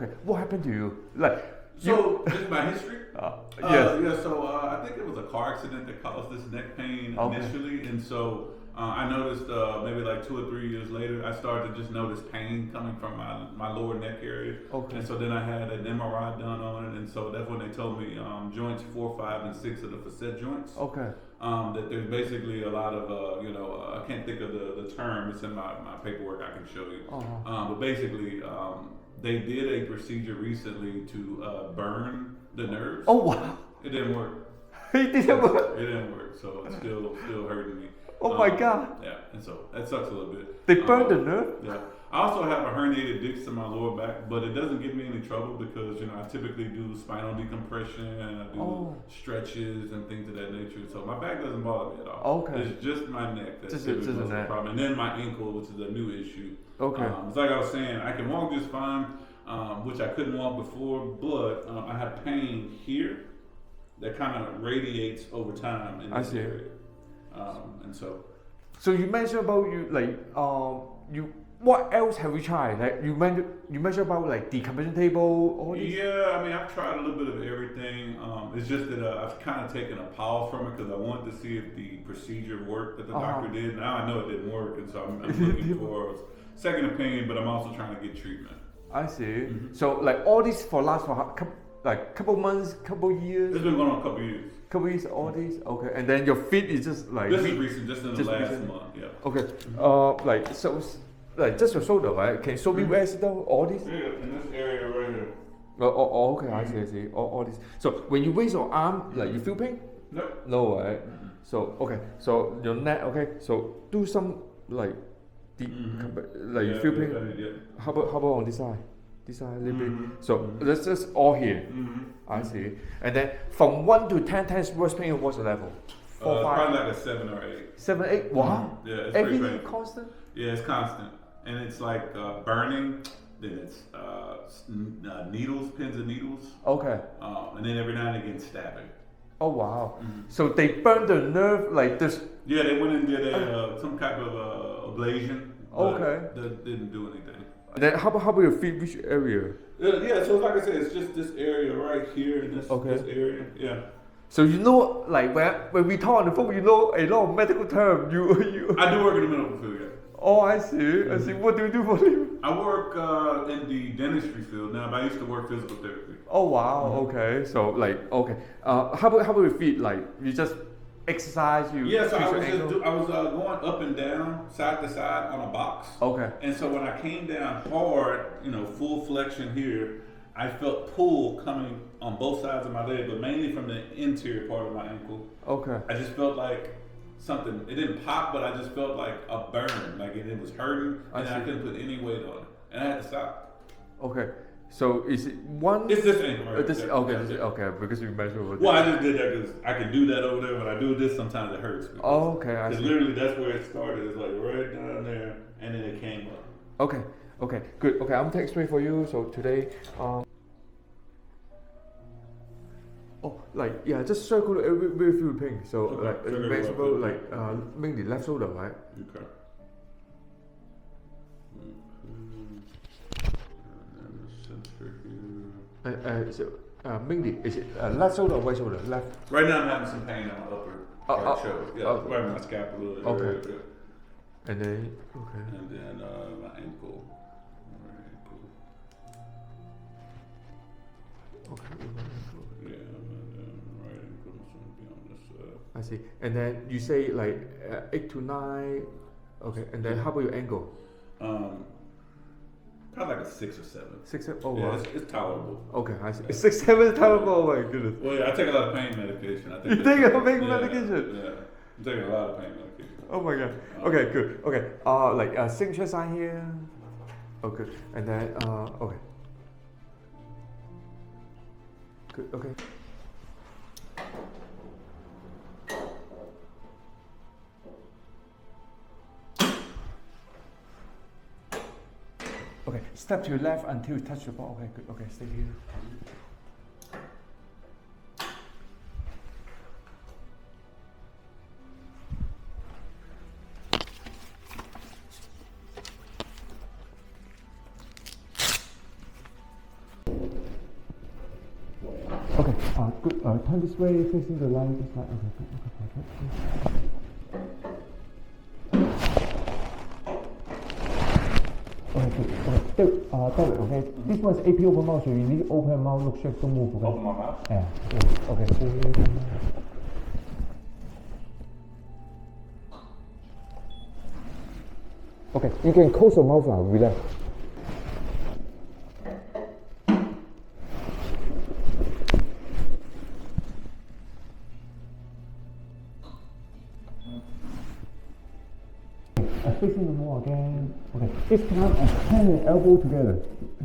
okay. What happened to you? Like, So, just my history? Yes. Yeah, so I think it was a car accident that caused this neck pain initially. And so I noticed maybe like 2 or 3 years later, I started to just notice pain coming from my lower neck area. Okay. And so then I had an MRI done on it. And so that's when they told me joints 4, 5, and 6 of the facet joints. Okay. That there's basically a lot of, I can't think of the term. It's in my paperwork. I can show you. But basically, they did a procedure recently to burn the nerves. Oh wow! It didn't work. It didn't work. It didn't work. So it's still hurting me. Oh my God! Yeah, and so that sucks a little bit. They burned the nerve. Yeah. I also have a herniated disc in my lower back, but it doesn't give me any trouble because I typically do spinal decompression and I do stretches and things of that nature. So my back doesn't bother me at all. Okay. It's just my neck that's Just typically the the neck. problem, and then my ankle, which is a new issue. Okay. It's like I was saying, I can walk just fine, which I couldn't walk before, but I have pain here that kind of radiates over time in this area, and so. So you mentioned about you. What else have you tried? Like you mentioned about like decompression table, all this? Yeah, I mean I've tried a little bit of everything. It's just that I've kind of taken a pause from it because I wanted to see if the procedure worked that the doctor did. Now I know it didn't work, and so I'm looking for a second opinion. But I'm also trying to get treatment. I see. So like all this last for couple months, couple years. It's been going on a couple years. Couple years, all these. Okay, and then your feet is just like. This is recent, just in the last month. Yeah. Okay. Like just your shoulder, right? Can you show me where is it though? All these? Yeah, in this area right here. Okay, I see. All these. So when you raise your arm, like you feel pain? No, right? So okay, so your neck, okay. So do some like deep, like you feel pain. Yeah. How about on this side? This side a little bit. So that's just all here. I see. And then from 1 to 10, 10 is worst pain. What's the level? 4, 5. Probably like a 7 or 8. 7, 8. Wow. Yeah, it's every pretty day painful. constant. Yeah, it's constant, and it's like burning. Then it's needles, pins and needles. Okay. And then every now and again stabbing. Oh wow. So they burned the nerve like this. Yeah, they went and did some type of ablation. Okay. That didn't do anything. And then how about your feet? Which area? Yeah, so like I said, it's just this area right here, this area. Yeah. So like when we talk on the phone, a lot of medical terms. You. I do work in the medical field. Yeah. Oh, I see. I see. What do you do for a living? I work in the dentistry field now, but I used to work physical therapy. Oh wow. Okay. So how about your feet? Like you just exercise. Yeah. So I was going up and down, side to side on a box. Okay. And so when I came down hard, full flexion here, I felt pull coming on both sides of my leg, but mainly from the interior part of my ankle. Okay. I just felt like something. It didn't pop, but I just felt like a burn, like it was hurting, and I couldn't put any weight on it, and I had to stop. Okay. So is it one? It's this ankle right there. Okay, because you measured over there. Well, I just did that because I can do that over there. When I do this, sometimes it hurts. Okay, I see. Literally, that's where it started. It's like right down there, and then it came up. Okay, good. Okay, I'm taking straight for you. So today, just circle every few pain. So mainly left shoulder, right? Okay. Mainly is it left shoulder or right shoulder? Left. Right now, I'm having some pain on my upper right shoulder. Yeah, right on my scapula. Okay. And then And then my ankle. Okay. Yeah, right ankle is going to be on this side. I see. And then you say like 8 to 9. Okay. And then how about your ankle? Probably like a 6 or 7. 6, 7. Oh yeah, wow. It's tolerable. Okay, I see. 6, 7 is tolerable. Oh my goodness. Well, yeah, I take a lot of pain medication. You take a lot of pain medication? Yeah, I'm taking a lot of pain medication. Oh my god. Okay, good. Okay. Signature sign here. Okay. And then okay. Good. Okay. Okay. Step to your left until you touch the ball. Okay. Good. Okay. Stay here. Good. Turn this way, facing the light. This light. Okay, good. Okay, perfect. Okay, David, okay. This one's AP open mouth, so you need to open mouth, look straight, don't move, okay? Open my mouth? Yeah, good. Okay, so okay, you can close your mouth now, relax. Facing the wall again. Okay, this time hand and elbow together.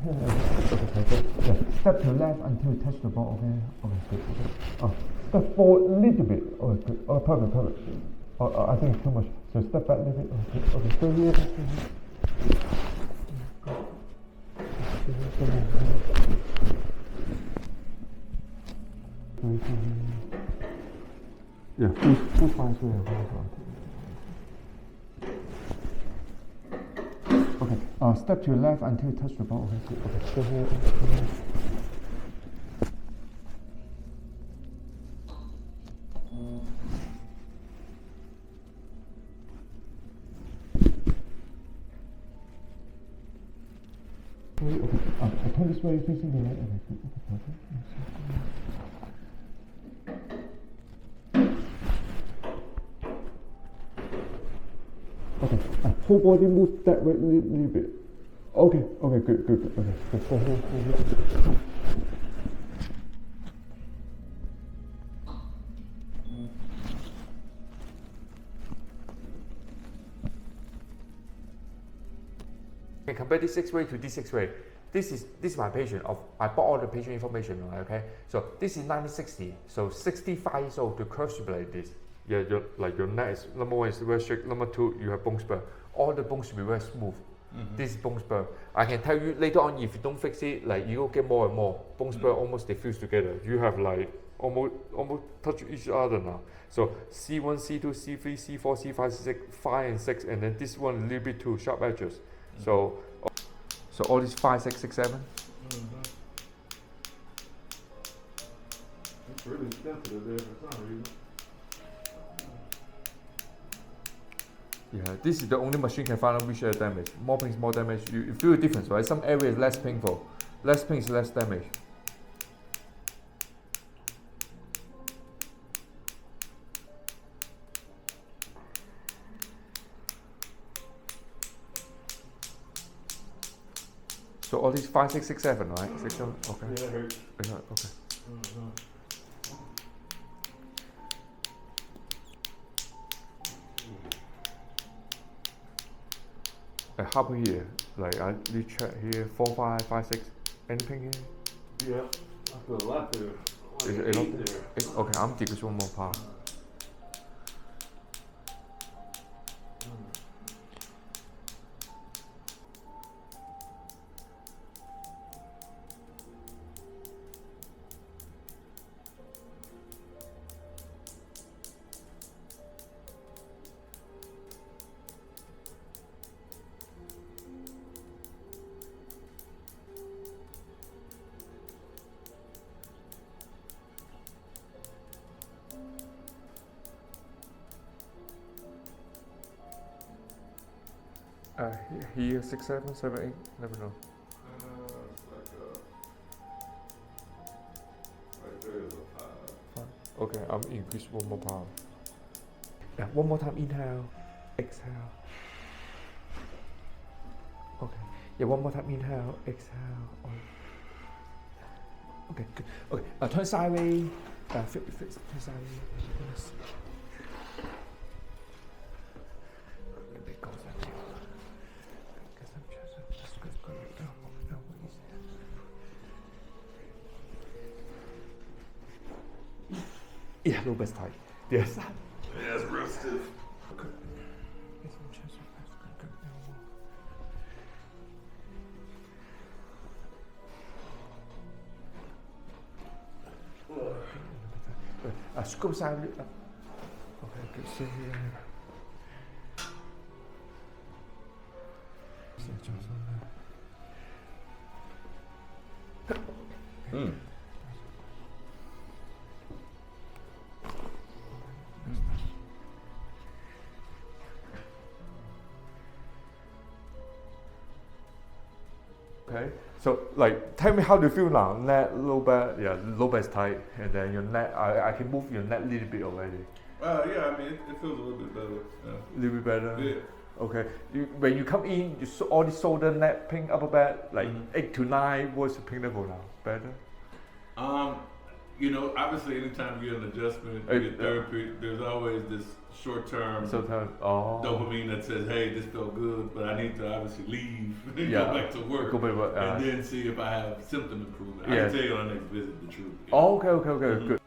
Hand and elbow. Okay, okay. Step to left until you touch the ball. Okay, okay, good. Okay. Step forward a little bit. Oh, good. Oh, perfect, perfect. I think it's too much. So step back a little bit. Okay, okay. Stay here. Stay here. Yeah, full fine sway. Okay, step to your left until you touch the ball. Okay, good. Okay, stay here. Okay, turn this way, facing the right. Okay, good. Okay, perfect. Okay, whole body move that way a little bit. Okay, okay, good. Okay, good. Go here. Okay, compare this 6-way to this 6-way. This is my patient. I bought all the patient information. Okay, so this is 1960. So 65 years old, the curve should be like this. Yeah, your neck is number one is very straight. Number two, you have bone spur. All the bones should be very smooth. This is bone spur. I can tell you later on, if you don't fix it, like you will get more and more bone spur. Almost they fuse together. You have like almost touch each other now. So C1, C2, C3, C4, C5, C6, 5 and 6, and then this one a little bit too sharp edges. So all these 5, 6, 6, 7. It's really sensitive there for some reason. Yeah, this is the only machine can find out which area damage. More pain is more damage. You feel the difference, right? Some area is less painful. Less pain is less damage. So all these 5, 6, 6, 7, right? 6, 7, okay. Yeah, it hurts. Okay. How about here? Like I you check here, 4, 5, 5, 6. Anything here? Yeah, I feel a lot there. Is it a lot there? Okay, I'm taking this one more part. Here 6, 7, 7, 8. Never know. It's like there is a 5. Okay, I'm increase one more pound. Yeah, one more time. Inhale, exhale. Okay. Yeah, one more time. Inhale, exhale. Okay, good. Okay, turn sideways. Turn sideways. Yeah, low back tight. Yes. Yeah, it's real stiff. Okay. Scoop side. Okay, good. Sit here. Okay. So like, tell me how do you feel now? Neck, low back, yeah, low back is tight, and then your neck. I can move your neck a little bit already. Yeah, I mean, it feels a little bit better. Yeah. A little bit better. Yeah. Okay. When you come in, you all the shoulder, neck pain, upper back, like 8 to 9. What's the pain level now? Better. You know, obviously, anytime you get an adjustment, you get therapy. There's always this short-term dopamine that says, "Hey, this felt good, but I need to obviously leave and go back to work, and then see if I have symptom improvement." I can tell you on the next visit the truth. Okay, good.